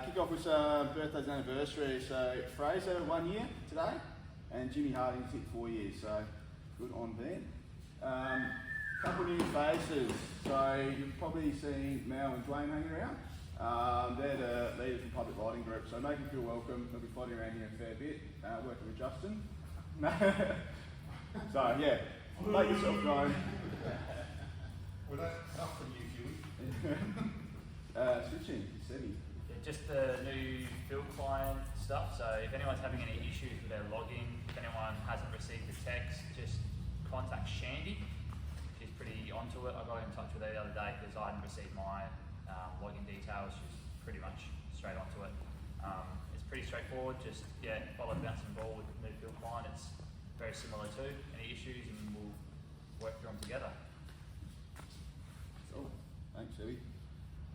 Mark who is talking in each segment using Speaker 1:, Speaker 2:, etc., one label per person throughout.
Speaker 1: Kick off with some birthdays and anniversaries. So Fraser 1 year today, and Jimmy Harding's hit 4 years. So good on them. Couple new faces. So you've probably seen Mel and Dwayne hanging around. They're the leaders of the public lighting group. So make them feel welcome. They'll be floating around here a fair bit, working with Justin. So yeah, make yourself known.
Speaker 2: Well, that's up from you, Huey.
Speaker 1: Switching, Sebby.
Speaker 3: Just the new field client stuff. So if anyone's having any issues with their login, if anyone hasn't received the text, just contact Shandy. She's pretty onto it. I got in touch with her the other day because I hadn't received my login details. She's pretty much straight onto it. It's pretty straightforward. Just follow the bouncing ball with the new field client. It's very similar to any issues, and we'll work through them together.
Speaker 1: Cool. Thanks, Sebby.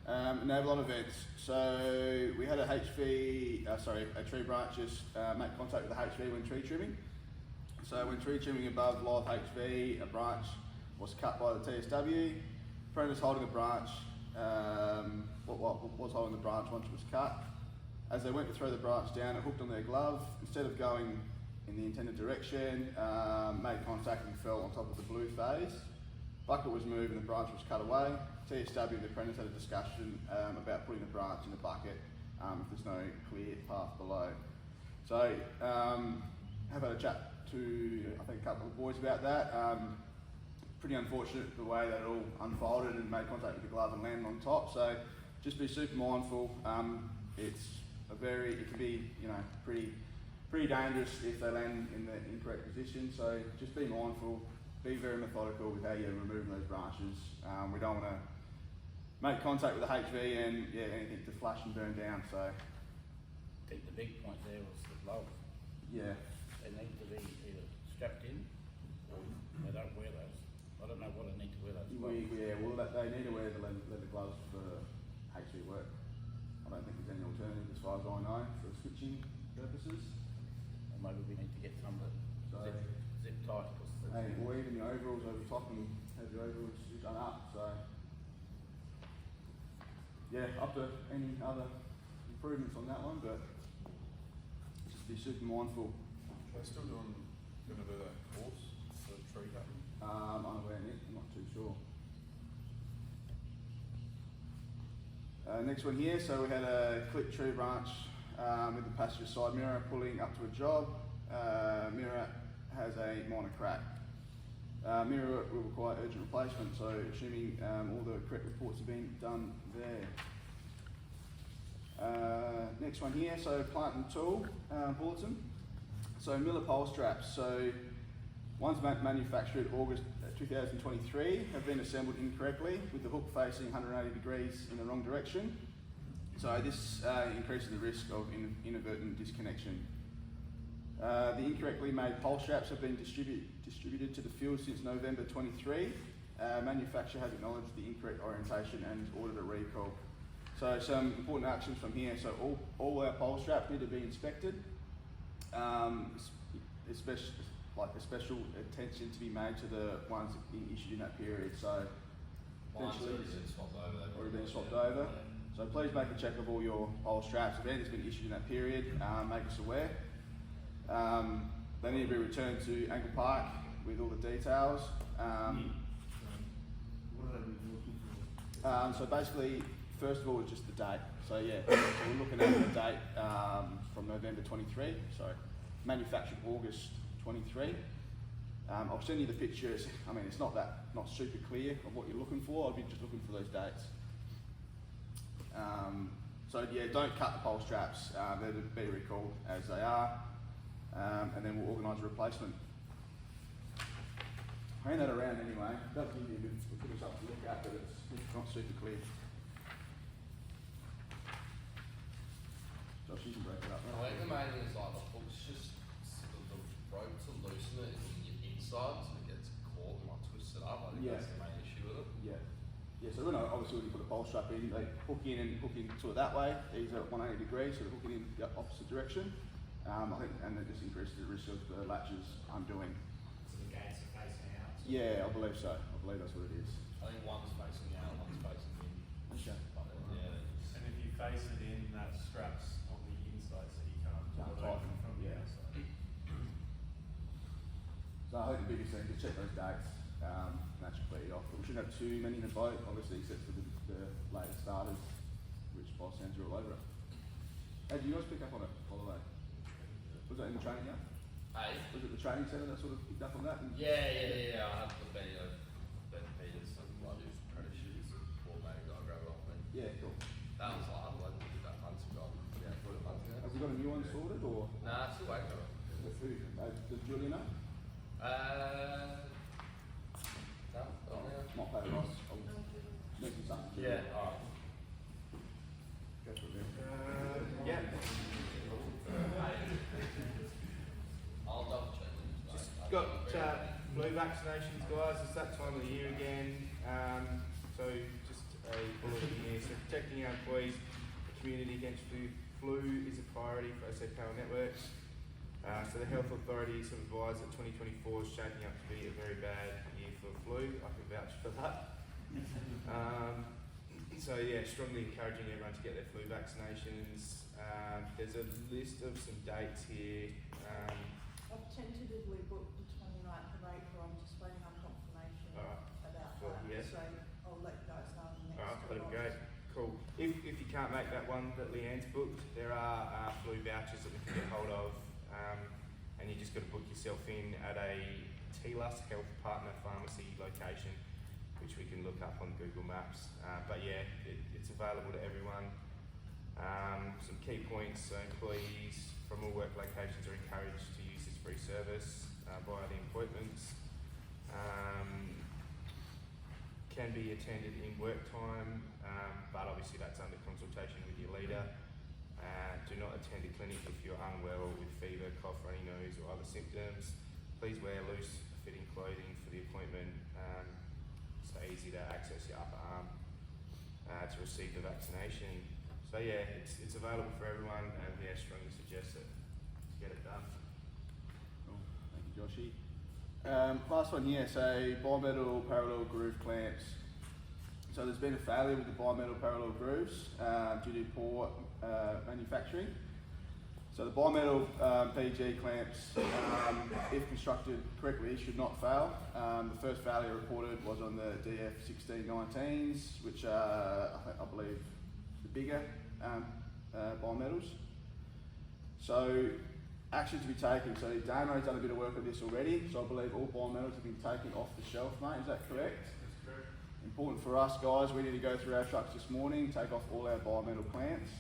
Speaker 1: Enable on events. So we had a tree branch just make contact with the HV when tree trimming. So when tree trimming above live HV, a branch was cut by the TSW. Apprentice holding a branch, was holding the branch once it was cut. As they went to throw the branch down, it hooked on their glove. Instead of going in the intended direction, made contact and fell on top of the blue phase. Bucket was moved and the branch was cut away. TSW and the apprentice had a discussion about putting the branch in the bucket if there's no clear path below. So have had a chat to I think a couple of boys about that. Pretty unfortunate the way that it all unfolded and made contact with the glove and landed on top. So just be super mindful. It can be pretty dangerous if they land in the incorrect position. So just be mindful. Be very methodical with how you're removing those branches. We don't want to make contact with the HV and anything to flash and burn down. So
Speaker 4: I think the big point there was the gloves.
Speaker 1: Yeah.
Speaker 4: They need to be either strapped in or they don't wear those. I don't know what I need to wear those gloves.
Speaker 1: They need to wear the leather gloves for HV work. I don't think there's any alternative as far as I know for switching purposes.
Speaker 4: Or maybe we need to get some that zip tight.
Speaker 1: Or even the overalls over top and have the overalls done up. So yeah, up to any other improvements on that one, but just be super mindful.
Speaker 2: Are they still going to do that course for tree cutting?
Speaker 1: Unaware, Nick, I'm not too sure. Next one here, so we had a clipped tree branch with the passenger side mirror pulling up to a job. Mirror has a minor crack. Mirror will require urgent replacement, so assuming all the correct reports have been done there. Next one here, so plant and tool bulletin. So Miller pole straps. So ones manufactured August 2023 have been assembled incorrectly with the hook facing 180 degrees in the wrong direction. So this increases the risk of inadvertent disconnection. The incorrectly made pole straps have been distributed to the field since November 23. Manufacturer has acknowledged the incorrect orientation and ordered a recall. So some important actions from here. So all our pole straps need to be inspected. Special attention to be made to the ones being issued in that period. So
Speaker 5: mine's already been swapped over.
Speaker 1: Already been swapped over. So please make a check of all your pole straps. If anything's been issued in that period, make us aware. They need to be returned to Angle Park with all the details. So basically, first of all, it's just the date. So yeah, so we're looking at the date from November 23. Sorry, manufactured August 23. I'll send you the pictures. I mean, it's not super clear of what you're looking for. I'll be just looking for those dates. So yeah, don't cut the pole straps. They're to be recalled as they are. And then we'll organise a replacement. Hand that around anyway. That'll give you a bit of something to look at, but it's not super clear. Josh, you can break it up.
Speaker 5: I think the main thing is like the hook's just the rope to loosen it is in your inside, so it gets caught and like twisted up. I think that's the main issue with it.
Speaker 1: Yeah. Yeah, so when obviously when you put a pole strap in, they hook in to it that way. These are at 180 degrees, so they're hooking in the opposite direction. I think, and it just increases the risk of the latches undoing.
Speaker 3: So the gates are facing out?
Speaker 1: Yeah, I believe so. I believe that's what it is.
Speaker 5: I think one's facing out, one's facing in.
Speaker 1: Okay.
Speaker 5: But, yeah.
Speaker 6: And if you face it in, that strap's on the inside, so you can't
Speaker 1: Can't
Speaker 6: pull it open
Speaker 1: tighten,
Speaker 6: from the
Speaker 1: yeah.
Speaker 6: outside.
Speaker 1: So I think the biggest thing is check those dates. That should clear it off. But we shouldn't have too many in the boat, obviously, except for the later starters, which by sounds are all over it. Hey, do you guys pick up on it, by the way? Was that in the training yard?
Speaker 5: Hey?
Speaker 1: Was it the training centre that sort of picked up on that? And
Speaker 5: Yeah. I had the video. Ben Peters and like his apprenticeships, or maybe I grab it off me.
Speaker 1: yeah, cool.
Speaker 5: That was like, I did that months ago. Yeah, put it months ago.
Speaker 1: Have we got a new one sorted, or
Speaker 5: Nah, still waiting on it.
Speaker 1: with who? Does Julia know?
Speaker 5: No, oh, yeah.
Speaker 1: Not pay Ross. I'll mention something to
Speaker 5: Yeah,
Speaker 1: you.
Speaker 5: alright.
Speaker 1: Go for it, man.
Speaker 6: Yeah.
Speaker 5: I'll double check it.
Speaker 6: Just got flu vaccinations, guys. It's that time of the year again. So just a bulletin here. So protecting our employees, the community against flu is a priority for SA Power Networks. So the health authorities have advised that 2024 is shaping up to be a very bad year for flu. I can vouch for that. So yeah, strongly encouraging everyone to get their flu vaccinations. There's a list of some dates here.
Speaker 7: I've tentatively booked the 29th of April. I'm just waiting on confirmation
Speaker 6: Alright.
Speaker 7: about
Speaker 6: Well,
Speaker 7: that.
Speaker 6: yeah.
Speaker 7: So I'll let you guys know in the next
Speaker 6: Alright,
Speaker 7: two
Speaker 6: that'd be
Speaker 7: months.
Speaker 6: great. Cool. If you can't make that one that Leanne's booked, there are flu vouchers that we can get hold of, and you just got to book yourself in at a TLUS Health Partner Pharmacy location, which we can look up on Google Maps. But yeah, it's available to everyone. Some key points: so employees from all work locations are encouraged to use this free service via the appointments. Can be attended in work time, but obviously that's under consultation with your leader. Do not attend a clinic if you're unwell with fever, cough, runny nose or other symptoms. Please wear loose fitting clothing for the appointment. So easy to access your upper arm to receive the vaccination. So yeah, it's available for everyone, and yeah, strongly suggest it to get it done.
Speaker 1: Cool. Thank you, Joshy. Last one here, so bimetal parallel groove clamps. So there's been a failure with the bimetal parallel grooves due to poor manufacturing. So the bimetal PG clamps, if constructed correctly, should not fail. The first failure reported was on the DF1619s, which are, I believe, the bigger bimetals. So action to be taken. So Damo's done a bit of work on this already. So I believe all bimetals have been taken off the shelf, mate. Is that correct?
Speaker 6: That's correct.
Speaker 1: Important for us, guys. We need to go through our trucks this morning, take off all our bimetal clamps.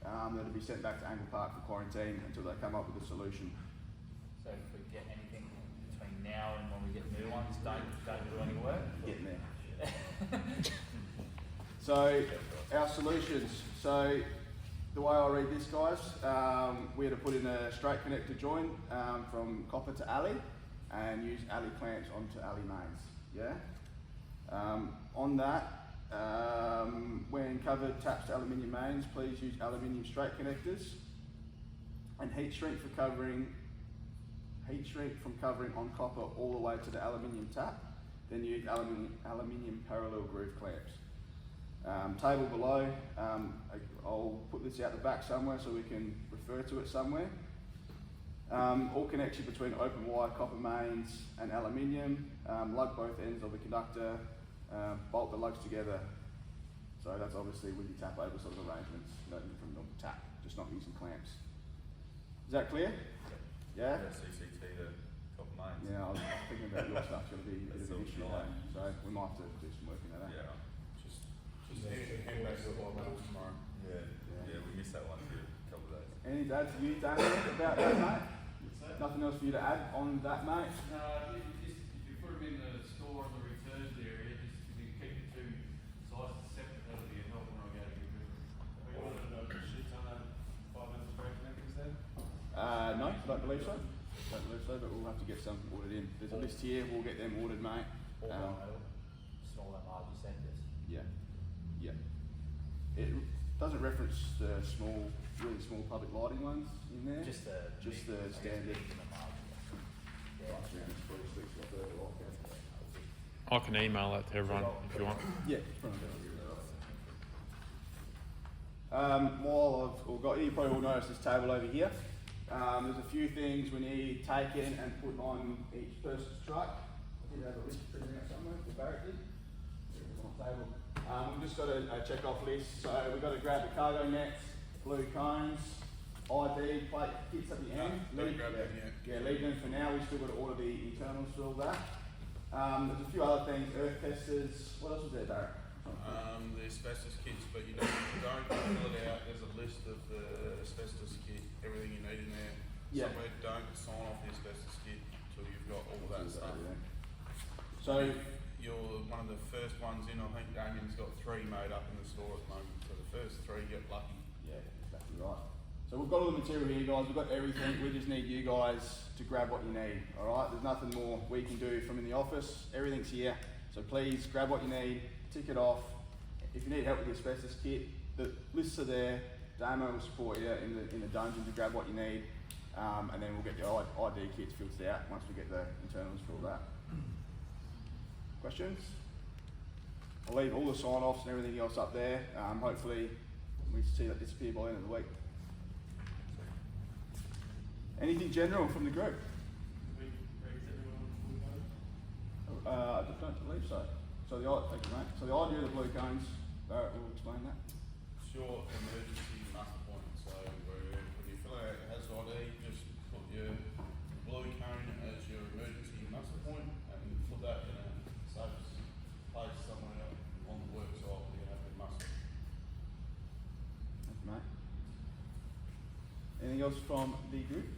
Speaker 1: That'll be sent back to Angle Park for quarantine until they come up with a solution.
Speaker 3: So if we get anything between now and when we get new ones, don't do any work.
Speaker 1: Getting there. So our solutions. So the way I read this, guys, we had to put in a straight connector joint from copper to alley and use alley clamps onto alley mains. Yeah. On that, when covered taps to aluminium mains, please use aluminium straight connectors and heat shrink from covering on copper all the way to the aluminium tap. Then use aluminium parallel groove clamps. Table below, I'll put this out the back somewhere so we can refer to it somewhere. All connection between open wire copper mains and aluminium. Lug both ends of the conductor. Bolt the lugs together. So that's obviously with your tap over sort of arrangements, no different from the tap, just not using clamps. Is that clear? Yeah?
Speaker 2: CCT to copper mains.
Speaker 1: Yeah, I was thinking about your stuff's going to be a bit of an
Speaker 2: That's
Speaker 1: issue,
Speaker 2: all
Speaker 1: mate. So we might have to do some work into that.
Speaker 2: Yeah. Just hand back to the bimetals tomorrow. Yeah, we missed that one for a couple of days.
Speaker 1: Any add to you, Daniel, about that, mate? Nothing else for you to add on that, mate?
Speaker 8: If you put them in the store in the returns area, just if you keep the two sizes separate, that'll be a help when I go to get rid of them.
Speaker 6: We ordered a shit ton of 5 minutes break connectors then.
Speaker 1: No, I don't believe so. Don't believe so, but we'll have to get some ordered in. There's a list here, we'll get them ordered, mate.
Speaker 3: All bimetal, small and large centres.
Speaker 1: Yeah, yeah. It doesn't reference the small, really small public lighting ones in there.
Speaker 3: Just the
Speaker 1: standard.
Speaker 3: medium and large. Yeah.
Speaker 9: I can email that to everyone if you want.
Speaker 1: Yeah. While I've got you, probably will notice this table over here. There's a few things we need taken and put on each person's truck. I did have a list printed out somewhere for Barrett did. It's on the table. We've just got a check off list. So we've got to grab the cargo nets, blue cones, ID, plate kits at the end.
Speaker 2: Don't grab them yet.
Speaker 1: Yeah, leave them for now. We've still got to order the internals for all that. There's a few other things, earth testers. What else was there, Barrett?
Speaker 2: The asbestos kits, but you don't fill it out. There's a list of the asbestos kit, everything you need in there.
Speaker 1: Yeah.
Speaker 2: Somewhere don't sign off the asbestos kit until you've got all that stuff.
Speaker 1: So
Speaker 2: You're one of the first ones in. I think Damien's got 3 made up in the store at the moment. So the first 3 get lucky.
Speaker 1: yeah, exactly right. So we've got all the material here, guys. We've got everything. We just need you guys to grab what you need. All right. There's nothing more we can do from in the office. Everything's here. So please grab what you need. Tick it off. If you need help with the asbestos kit, the lists are there. Damo will support you in the dungeon to grab what you need, and then we'll get the ID kits filtered out once we get the internals for all that. Questions? I'll leave all the sign-offs and everything else up there. Hopefully we see that disappear by the end of the week. Anything general from the group? I don't believe so. So thank you, mate. So the idea of the blue cones, Barrett will explain that.
Speaker 2: Short emergency muster point. So when you fill out your hazard ID, just put your blue cone as your emergency muster point and put that in a safe place somewhere on the work site where you have your muster.
Speaker 1: Thank you, mate. Anything else from the group?